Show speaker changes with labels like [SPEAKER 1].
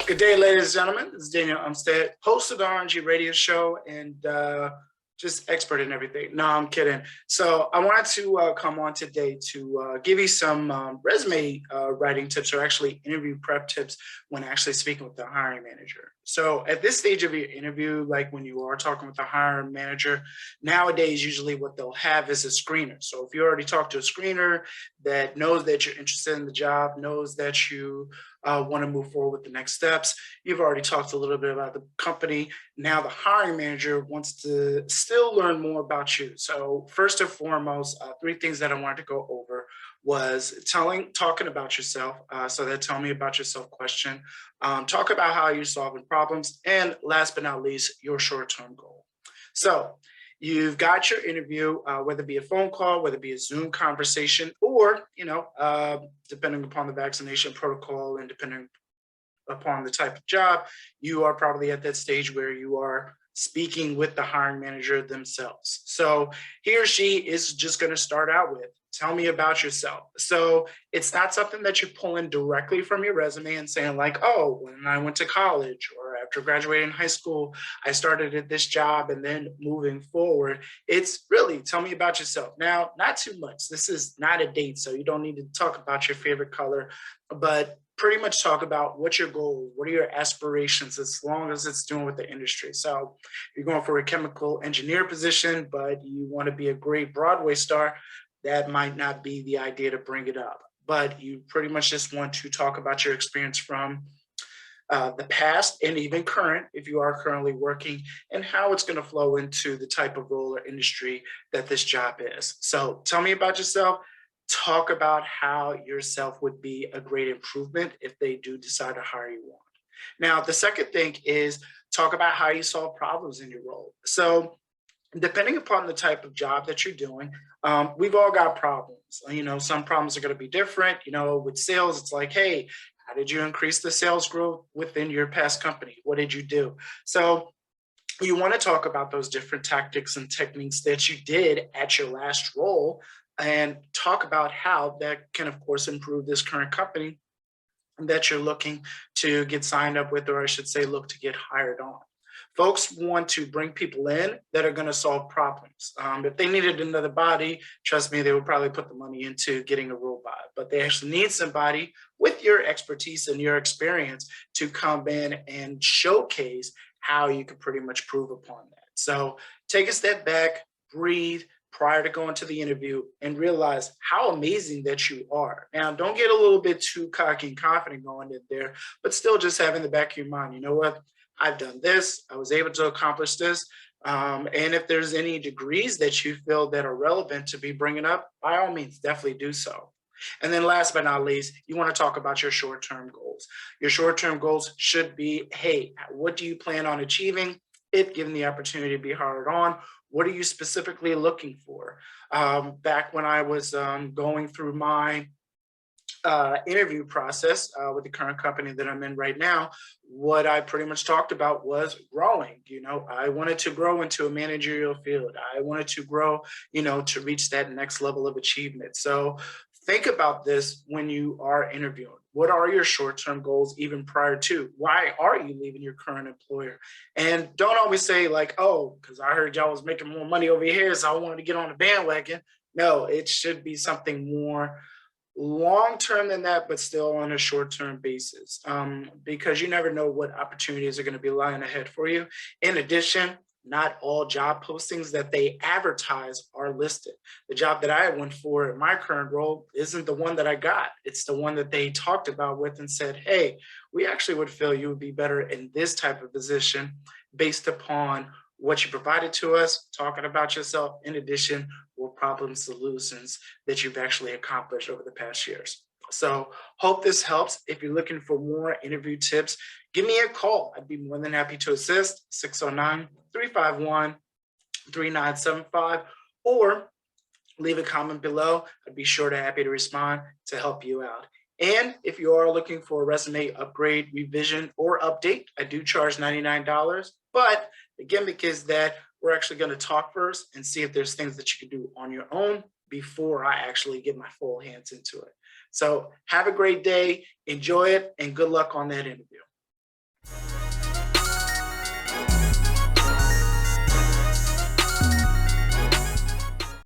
[SPEAKER 1] Good day, ladies and gentlemen. This is Daniel Umstead, host of the RNG radio show and just expert in everything. No, I'm kidding. So I wanted to come on today to give you some resume writing tips, or actually interview prep tips when actually speaking with the hiring manager. So at this stage of your interview, like when you are talking with the hiring manager, nowadays usually what they'll have is a screener. So if you already talked to a screener that knows that you're interested in the job, knows that you want to move forward with the next steps. You've already talked a little bit about the company. Now the hiring manager wants to still learn more about you. So first and foremost, three things that I wanted to go over was talking about yourself. So that tell me about yourself question, talk about how you're solving problems, and last but not least, your short-term goal. So you've got your interview, whether it be a phone call, whether it be a Zoom conversation, or, depending upon the vaccination protocol and depending upon the type of job, you are probably at that stage where you are speaking with the hiring manager themselves. So he or she is just going to start out with, tell me about yourself. So it's not something that you're pulling directly from your resume and saying like, oh, when I went to college or after graduating high school, I started at this job and then moving forward. It's really tell me about yourself. Now, not too much. This is not a date, so you don't need to talk about your favorite color, but pretty much talk about what's your goal, what are your aspirations, as long as it's doing with the industry. So if you're going for a chemical engineer position, but you want to be a great Broadway star, that might not be the idea to bring it up. But you pretty much just want to talk about your experience from the past and even current, if you are currently working, and how it's going to flow into the type of role or industry that this job is. So tell me about yourself. Talk about how yourself would be a great improvement if they do decide to hire you on. Now, the second thing is talk about how you solve problems in your role. So depending upon the type of job that you're doing, we've all got problems. Some problems are going to be different. With sales, it's like, hey, how did you increase the sales growth within your past company? What did you do? So you want to talk about those different tactics and techniques that you did at your last role and talk about how that can, of course, improve this current company that you're looking to get signed up with, or I should say, look to get hired on. Folks want to bring people in that are going to solve problems. If they needed another body, trust me, they would probably put the money into getting a robot, but they actually need somebody with your expertise and your experience to come in and showcase how you can pretty much prove upon that. So take a step back, breathe, prior to going to the interview, and realize how amazing that you are. Now, don't get a little bit too cocky and confident going in there, but still just have in the back of your mind, you know what? I've done this. I was able to accomplish this. And if there's any degrees that you feel that are relevant to be bringing up, by all means, definitely do so. And then last but not least, you want to talk about your short-term goals. Your short-term goals should be, hey, what do you plan on achieving if given the opportunity to be hired on? What are you specifically looking for? Back when I was going through my interview process with the current company that I'm in right now, what I pretty much talked about was growing. I wanted to grow into a managerial field. I wanted to grow, to reach that next level of achievement. So think about this when you are interviewing. What are your short-term goals even prior to? Why are you leaving your current employer? And don't always say like, oh, because I heard y'all was making more money over here, so I wanted to get on the bandwagon. No, it should be something more long-term than that, but still on a short-term basis, because you never know what opportunities are going to be lying ahead for you. In addition, not all job postings that they advertise are listed. The job that I went for in my current role isn't the one that I got. It's the one that they talked about with and said, hey, we actually would feel you would be better in this type of position based upon what you provided to us, talking about yourself, in addition, what problem solutions that you've actually accomplished over the past years. So hope this helps. If you're looking for more interview tips, give me a call. I'd be more than happy to assist, 609-351-3975, or leave a comment below. I'd be sure to happy to respond to help you out. And if you are looking for a resume upgrade, revision, or update, I do charge $99. But the gimmick is that we're actually going to talk first and see if there's things that you can do on your own before I actually get my full hands into it. So have a great day, enjoy it, and good luck on that interview.